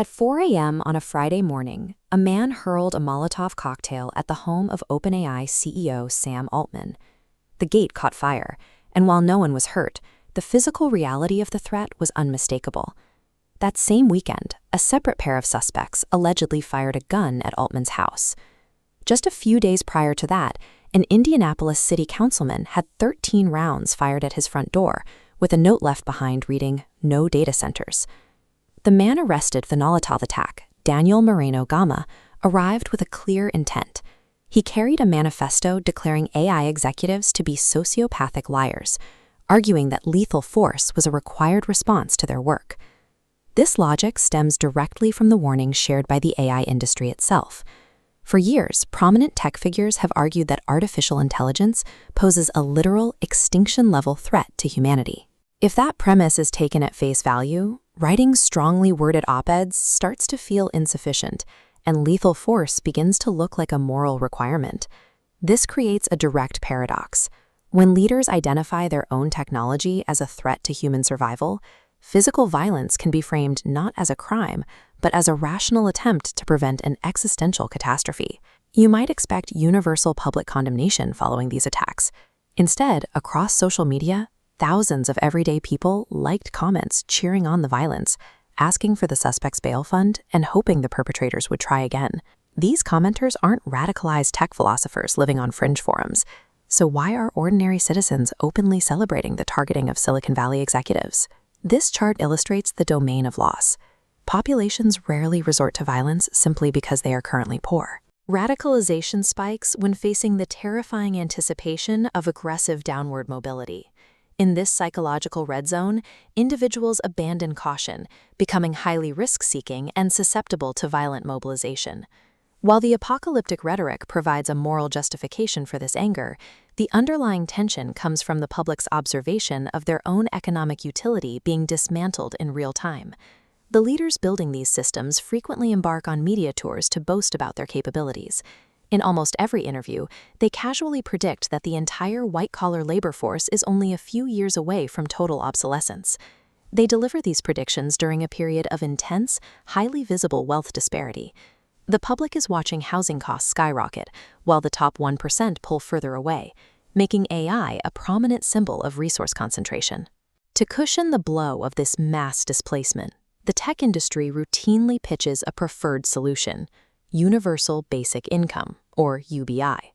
At 4 a.m. on a Friday morning, a man hurled a Molotov cocktail at the home of OpenAI CEO Sam Altman. The gate caught fire, and while no one was hurt, the physical reality of the threat was unmistakable. That same weekend, a separate pair of suspects allegedly fired a gun at Altman's house. Just a few days prior to that, an Indianapolis city councilman had 13 rounds fired at his front door, with a note left behind reading, "No data centers." The man arrested for the Molotov attack, Daniel Moreno Gama, arrived with a clear intent. He carried a manifesto declaring AI executives to be sociopathic liars, arguing that lethal force was a required response to their work. This logic stems directly from the warnings shared by the AI industry itself. For years, prominent tech figures have argued that artificial intelligence poses a literal extinction-level threat to humanity. If that premise is taken at face value, writing strongly worded op-eds starts to feel insufficient, and lethal force begins to look like a moral requirement. This creates a direct paradox. When leaders identify their own technology as a threat to human survival, physical violence can be framed not as a crime, but as a rational attempt to prevent an existential catastrophe. You might expect universal public condemnation following these attacks. Instead, across social media, thousands of everyday people liked comments cheering on the violence, asking for the suspect's bail fund, and hoping the perpetrators would try again. These commenters aren't radicalized tech philosophers living on fringe forums. So why are ordinary citizens openly celebrating the targeting of Silicon Valley executives? This chart illustrates the domain of loss. Populations rarely resort to violence simply because they are currently poor. Radicalization spikes when facing the terrifying anticipation of aggressive downward mobility. In this psychological red zone, individuals abandon caution, becoming highly risk-seeking and susceptible to violent mobilization. While the apocalyptic rhetoric provides a moral justification for this anger, the underlying tension comes from the public's observation of their own economic utility being dismantled in real time. The leaders building these systems frequently embark on media tours to boast about their capabilities. In almost every interview, they casually predict that the entire white-collar labor force is only a few years away from total obsolescence. They deliver these predictions during a period of intense, highly visible wealth disparity. The public is watching housing costs skyrocket, while the top 1% pull further away, making AI a prominent symbol of resource concentration. To cushion the blow of this mass displacement, the tech industry routinely pitches a preferred solution: Universal Basic Income, or UBI.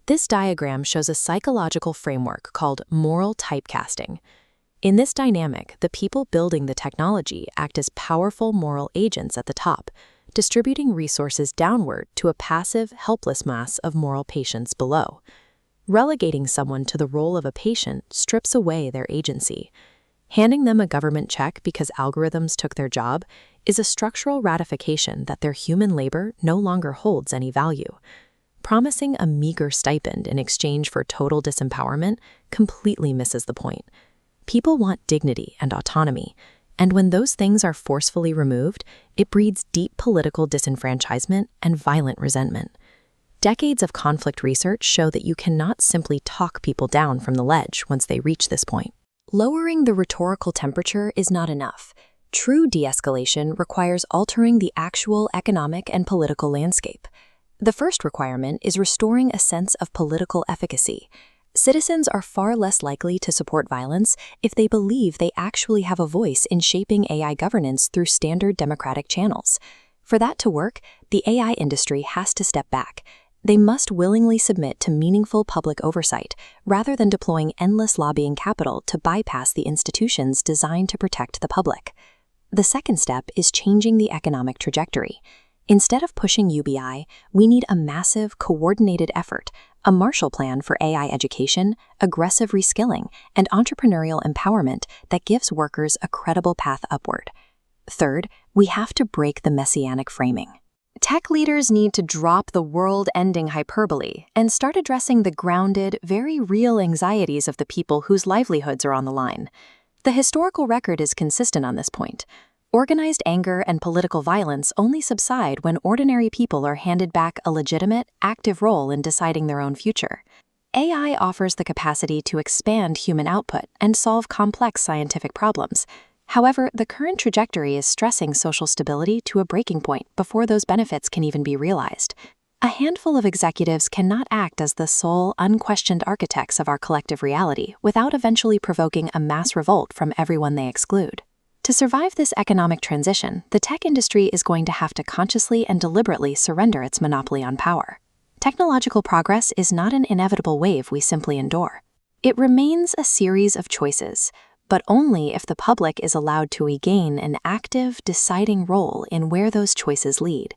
This diagram shows a psychological framework called moral typecasting. In this dynamic, the people building the technology act as powerful moral agents at the top, distributing resources downward to a passive, helpless mass of moral patients below. Relegating someone to the role of a patient strips away their agency. Handing them a government check because algorithms took their job is a structural ratification that their human labor no longer holds any value. Promising a meager stipend in exchange for total disempowerment completely misses the point. People want dignity and autonomy, and when those things are forcefully removed, it breeds deep political disenfranchisement and violent resentment. Decades of conflict research show that you cannot simply talk people down from the ledge once they reach this point. Lowering the rhetorical temperature is not enough. True de-escalation requires altering the actual economic and political landscape. The first requirement is restoring a sense of political efficacy. Citizens are far less likely to support violence if they believe they actually have a voice in shaping AI governance through standard democratic channels. For that to work, the AI industry has to step back. They must willingly submit to meaningful public oversight, rather than deploying endless lobbying capital to bypass the institutions designed to protect the public. The second step is changing the economic trajectory. Instead of pushing UBI, we need a massive, coordinated effort, a Marshall Plan for AI education, aggressive reskilling, and entrepreneurial empowerment that gives workers a credible path upward. Third, we have to break the Messianic framing. Tech leaders need to drop the world-ending hyperbole and start addressing the grounded, very real anxieties of the people whose livelihoods are on the line. The historical record is consistent on this point. Organized anger and political violence only subside when ordinary people are handed back a legitimate, active role in deciding their own future. AI offers the capacity to expand human output and solve complex scientific problems. However, the current trajectory is stressing social stability to a breaking point before those benefits can even be realized. A handful of executives cannot act as the sole, unquestioned architects of our collective reality without eventually provoking a mass revolt from everyone they exclude. To survive this economic transition, the tech industry is going to have to consciously and deliberately surrender its monopoly on power. Technological progress is not an inevitable wave we simply endure. It remains a series of choices, but only if the public is allowed to regain an active, deciding role in where those choices lead.